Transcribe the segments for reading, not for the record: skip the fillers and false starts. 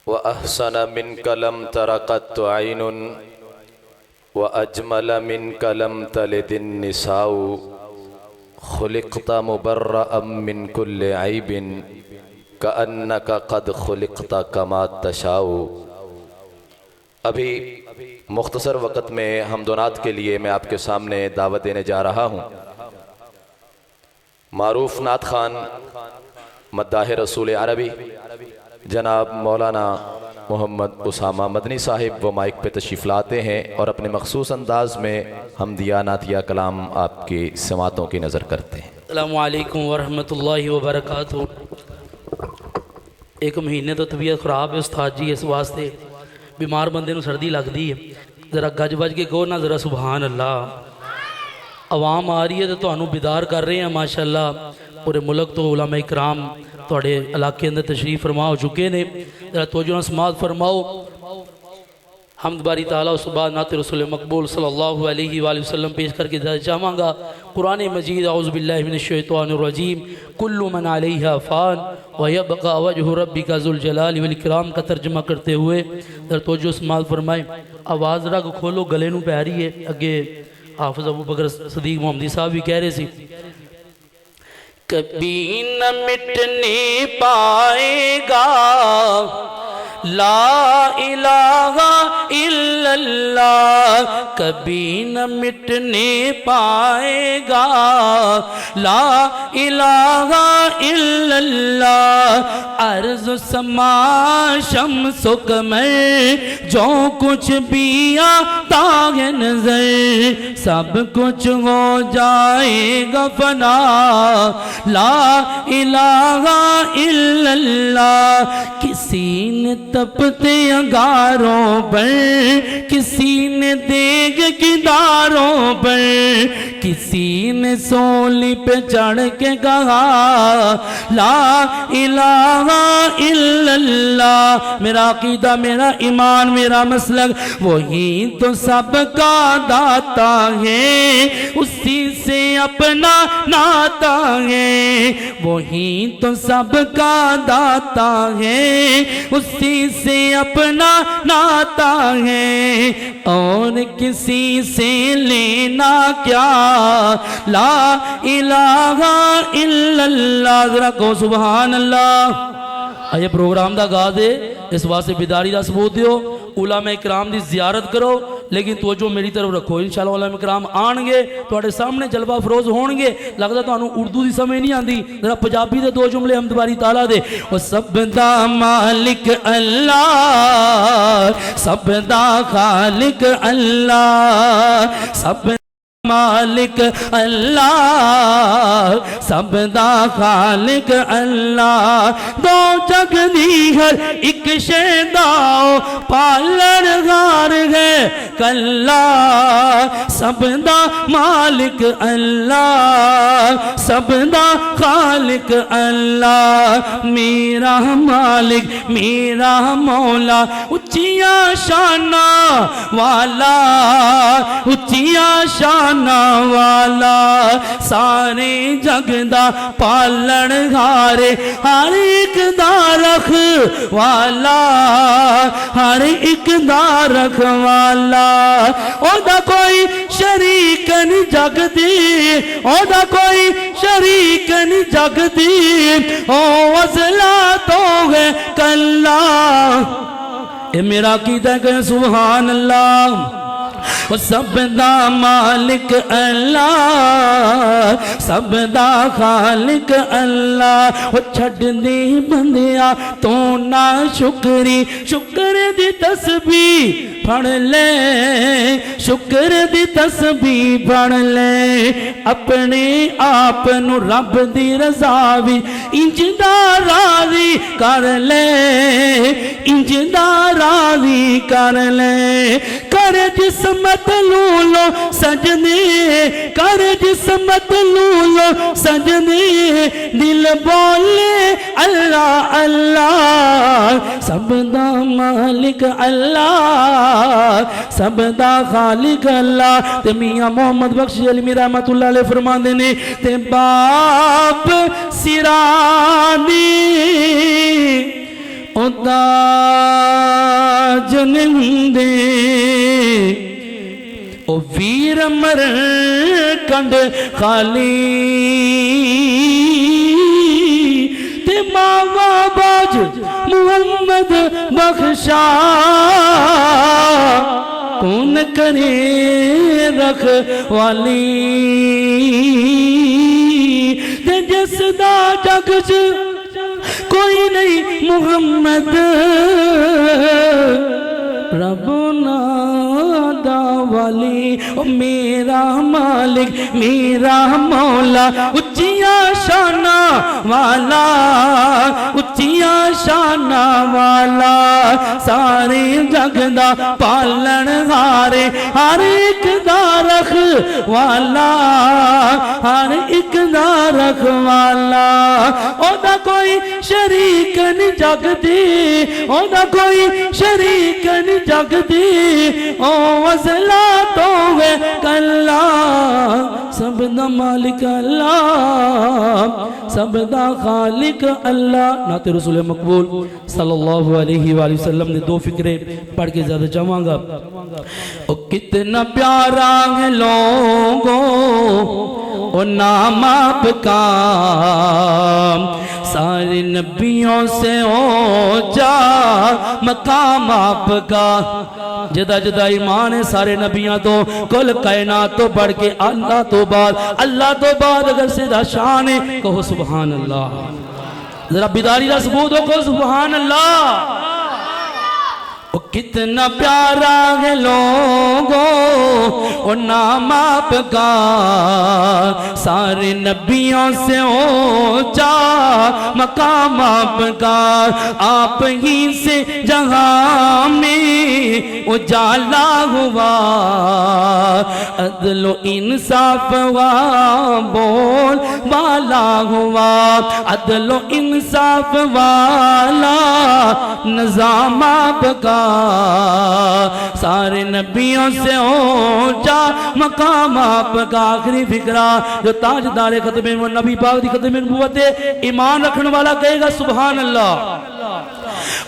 وأحسن منك لم تر قط عين وأجمل منك لم تلد النساء خلقت مبرأ من كل عيب كأنك قد خلقت كما تشاء۔ ابھی مختصر وقت میں حمد و نعت کے لیے میں آپ کے سامنے دعوت دینے جا رہا ہوں۔ معروف نعت خوان مداح رسول عربی جناب مولانا محمد اسامہ مدنی صاحب وہ مائک پہ تشریف لاتے ہیں اور اپنے مخصوص انداز میں حمدیہ نعتیہ کلام آپ کی سماعتوں کی نظر کرتے ہیں۔ السلام علیکم ورحمۃ اللہ وبرکاتہ۔ ایک مہینے تو طبیعت خراب ہے استاد جی، اس واسطے بیمار بندے نو سردی لگتی ہے، ذرا گج بج کے کہو نا ذرا سبحان اللہ۔ عوام آ رہی ہے تو تمہیں بیدار کر رہے ہیں ماشاءاللہ۔ پورے ملک تو علماء اکرام تھوڑے علاقے اندر تشریف فرما ہو چکے نے، ذرا توجہ سماعت فرماؤ۔ حمد باری تعالیٰ اس بعد نعت رسول مقبول صلی اللہ علیہ وآلہ وسلم پیش کر کے چاہوں گا۔ قرآن مجید اعوذ باللہ من الشیطان الرجیم، کل من علیہا فان ویبقى وجہ ربک ذو الجلال والاکرام کا ترجمہ کرتے ہوئے ذرا توجہ سماعت فرمائیں۔ آواز ذرا کو کھولو، گلے نو پہ رہی ہے۔ اگے حافظ ابو بکر صدیق محمدی صاحب بھی کہہ رہے سی، کبھی نہ مٹنے پائے گا لا الہ الا اللہ، کبھی نہ مٹنے پائے گا لا الہ الا اللہ۔ ارض سما شمس و قمر جو کچھ بھی آتا ہے نظر، سب کچھ ہو جائے گا فنا لا الہ الا اللہ۔ کسی نے تپتے انگاروں پر، کسی نے دیگ کی داروں پر، کسی نے سولی پہ چڑھ کے کہا لا الہ الا اللہ۔ میرا عقیدہ، میرا ایمان، میرا مسلک وہی تو سب کا داتا ہے، اسی سے اپنا ناتا ہے، وہی تو سب کا داتا ہے، اسی سے اپنا ناتا ہے، اور کسی سے لینا کیا لا الہ الا اللہ۔ ذرا کہو سبحان اللہ۔ آئیے پروگرام دا گا دے، اس واسطے بیداری دا ثبوت دیو، علماء اکرام دی زیارت کرو، لیکن توجہ میری طرف رکھو۔ انشاءاللہ علماء اکرام آن گے، تواڈے سامنے جلوہ افروز ہون گے۔ لگدا تانوں اردو دی سمجھ نہیں آندی، ذرا پنجابی دے دو جملے حمد باری تعالیٰ دے۔ وہ سب دا مالک اللہ، سب دا خالق اللہ، سب مالک اللہ، سب دا خالق اللہ۔ دو جگ دی ہر ایک شیدا پالن غار ہے کلا، سب دا مالک اللہ، سب دا خالق اللہ۔ میرا مالک میرا مولا اچھیاں شانہ والا، اچھیاں شانہ والا، سارے جگ دا پالن ہارے، ہر ایک دا رکھ والا، ہر ایک دا رکھ والا۔ او دا کوئی شریک نہیں جگ دی، او دا کوئی شریک نہیں جگ دی، او وصلہ تو ہے کلا۔ اے میرا عقیدہ کہ سبحان اللہ۔ وہ سب دا مالک اللہ، سب دا خالق اللہ۔ وہ چھڑ دے بندیا تو نا شکری، شکر دی تسبیح پڑھ لے، شکر دی تسبیح پڑھ لے، اپنے آپ نو رب دی رضا وی انج دا راضی کر لے، انج دا راضی کر لے۔ کر جس مطلولو سجدے، کر جس مطلولو سجدے، دل بولے اللہ اللہ۔ سب دا مالک اللہ، سب دا خالق اللہ۔ تے میاں محمد بخش علمی رحمت اللہ علیہ فرماندے نے، تے باپ سرانی ताज निंदे ओ वीर मर कंड खाली ते मावा बाज मुहम्मद बख्शा कौन करे रखवाली ते जिसदा जग च कोई नहीं मुहम्मद रब नादा वाली ओ मेरा मालिक मेरा मौला उच्चिया शाना वाला उच्चिया शाना वाला सारे जग दा पालन हारे हर एक दा रख वाला हर एक दा रख वाला ओदा कोई शरीक नहीं जगदी ओदा कोई शरीक नहीं जगदी ओ वसला तो वे कल्ला सबदा मालिक अल्लाह सबदा खालिक अल्लाह। नाते रसूल मकबूल सल्लल्लाहु अलैहि वसल्लम ने दो फिक्रे पढ़ के ज्यादा जाऊंगा। ओ कितना प्यारा है लोगों ओ नाम आपका सारे नबियों से हो जा मकाम आपका जदा जदा ईमान है सारे नबियां तो कुल कायनात तो बढ़ के अल्लाह तो बाद अगर सीधा शान है कहो सुभान अल्लाह। जरा बिदारी का सबूत हो कहो सुभान अल्लाह। ओ कितना प्यारा है लोगों ओ नाम आपका सारे नबियों से ऊंचा मकाम आपका आप ही से जहां में उजाला हुआ अदलो इंसाफ हुआ बोल वाला हुआ अदलो इंसाफ वाला निजाम आपका सारे नबियों से ऊंचा मकाम आपका। आखिरी फिक्रा जो ताजदार खत्मे नबी पाक दी खत्मे नबूवत ईमान रखने वाला कहेगा सुभान अल्लाह।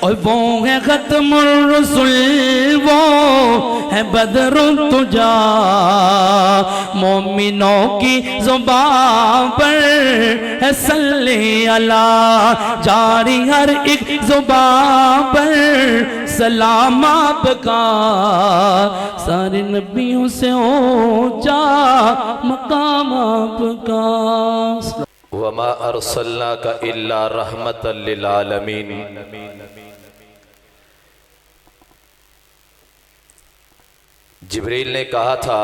और वो है खत्मुर रसूल वो है बदरुन तुजा मोमिनों की जुबान पर है सल्ले अला जारी हर एक जुबान पर सलाम आपका सारे नबियों से ऊंचा मकाम आपका। वमा अरसलनाका इल्ला रहमतल लिल आलमीन। जिब्रील ने कहा था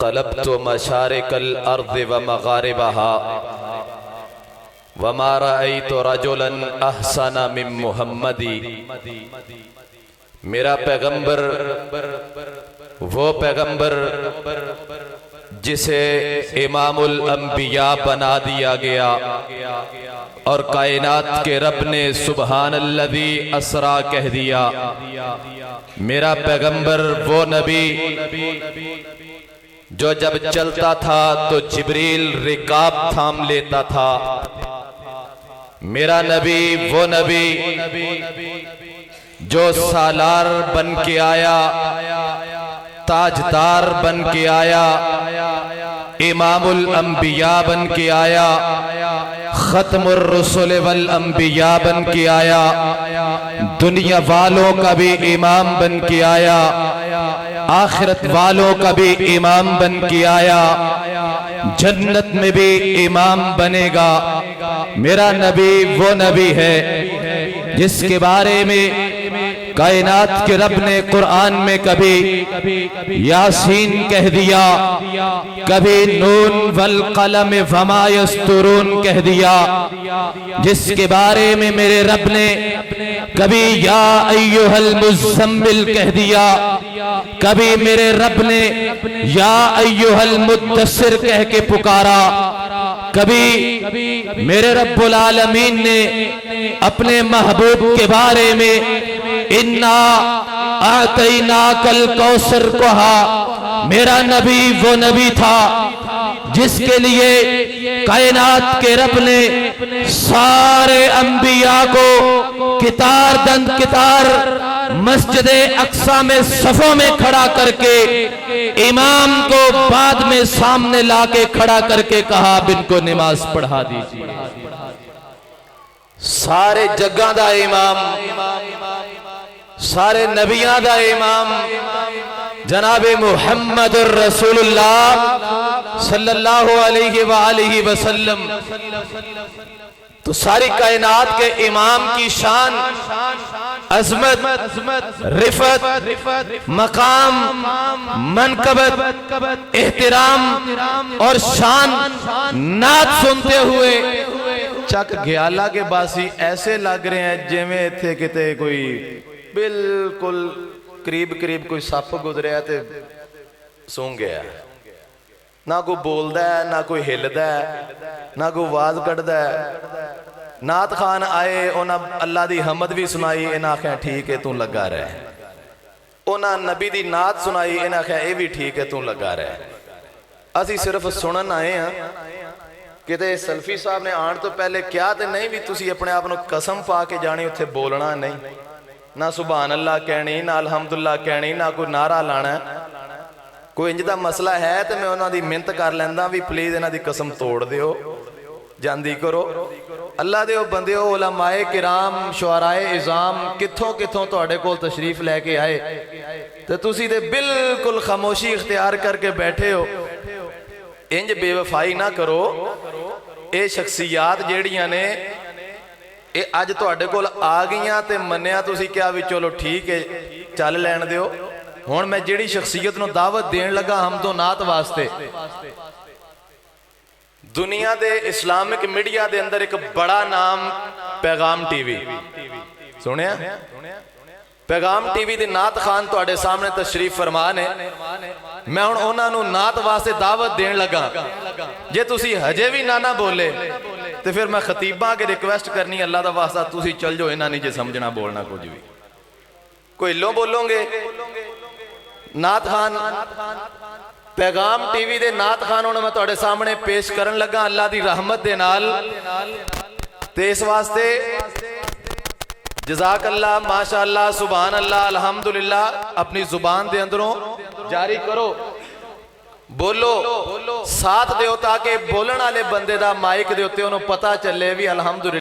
क़लब्तु मशारिकल अर्ज़ व मग़ारिबहा वमा रअयतु रजुलन अहसना मिन मुहम्मदी। मेरा पैगंबर वो पैगंबर जिसे इमामुल अंबिया बना दिया गया और कायनात के रब ने सुब्हानल्लज़ी असरा कह दिया। मेरा पैगंबर वो नबी जो जब चलता था तो जिब्रील रिकाब थाम लेता था। मेरा नबी वो नबी जो सालार बन के आया ताजदार बन के आया इमामुल अंबिया बन के आया खत्मुर रसूल वल अंबिया बन के आया दुनिया वालों का भी इमाम बन के आया आखिरत वालों का भी इमाम बन के आया जन्नत में भी इमाम बनेगा। मेरा नबी वो नबी है जिसके बारे में कायनात के रब ने कुरान में कभी यासीन कह दिया कभी नून वल कलम वमा यस्तुरून कह दिया जिसके बारे में मेरे रब ने कभी या अय्युहल मुज़्ज़म्मिल कह दिया कभी मेरे रब ने या अय्युहल मुद्दस्सिर कह के पुकारा कभी मेरे रब्बुल आलमीन ने अपने महबूब के बारे में इन्ना आतैनाकल कौसर कहा। मेरा नबी वो नबी था जिसके लिए कायनात के रब ने सारे अंबिया को कितार दंद कितार मस्जिद अक्सा में सफों में खड़ा करके इमाम को बाद में सामने लाके खड़ा करके कहा अब इनको नमाज पढ़ा दीजिए। सारे जग्गां दा इमाम, सारे नबियां दा इमाम जनाबे मुहम्मदुर रसूलुल्लाह सल्लल्लाहु अलैहि वसल्लम, तो सारी कायनात के इमाम की शान, अजमत, रिफत, मकाम, मनकबत, एहतराम और शान नात सुनते हुए चक ग्याला के बासी ऐसे लग रहे हैं जिवें इत्थे किते कोई बिल्कुल करीब करीब कोई सप गुजरिया ते सौ गया। ना कोई बोलदा है, ना कोई हिलदा है, ना कोई आवाज कढ़दा है। नात खान आए, उन्हें अल्लाह दी हमद भी सुनाई, इन्हें आख्या ठीक है तू लगा रहे। उन्हें नबी दी नात सुनाई, इन्हें आख्या ये भी ठीक है तू लगा रहे। असी सिर्फ सुनन आए हैं। किते सल्फी साहब ने आने तो पहले क्या तो नहीं भी तुसी अपने आप को कसम पा के जानी उत्थे बोलना नहीं, ना सुभान अल्लाह कहनी, ना अल्हम्दुलिल्लाह कहनी, ना कोई नारा लाना। कोई इंज दा मसला है तो मैं उन्होंने मिन्नत कर लैंदा भी प्लीज इन्हां दी कसम तोड़ दिओ, जांदी करो। अल्लाह दे बंदे हो, उलमाए किराम, शुअराए इज़ाम कित्थों कित्थों तुहाडे कोल तशरीफ लैके आए ते तुसी ते बिल्कुल खामोशी इख्तियार करके बैठे हो। इंज बेवफाई ना करो। ये शख्सियात जेड़ियां ने ये अज तुहाडे कोल आ गईयां ते मन्निया तुसी क्या भी चलो ठीक है चल लैण दिओ। हुण मैं जेड़ी शख्सियत नूं दावत देण लगा हम तो नात वास्ते, दुनिया दे इस्लामिक मीडिया दे अंदर एक बड़ा नाम पैगाम टीवी सुनिया। पैगाम टीवी दे नात खान तुहाडे सामने तशरीफ फरमा ने। मैं हुण उन्हां नूं नात वास्ते दावत देण लगा। जे तुसी हजे भी ना बोले तो फिर मैं खतीबा के रिक्वेस्ट करनी अल्लाह दा वास्ता तुसी चल जाओ, इन्हां नहीं जे समझना बोलना कुछ भी। कोई लो बोलोगे नात खान पैगाम टीवी दे नात खान हुण मैं तुहाडे सामने पेश करन लगा अल्लाह दी रहमत दे नाल। ते इस वास्ते जज़ाक अल्लाह, माशा अल्लाह, सुभान अल्लाह, अल्हम्दुलिल्लाह अपनी जुबान दे अंदरों जारी करो, बोलो, साथ दिओ ताकि बोलण वाले बंदे दा माइक दे उत्ते उन्होंने पता चले भी अल्हम्दुलिल्लाह।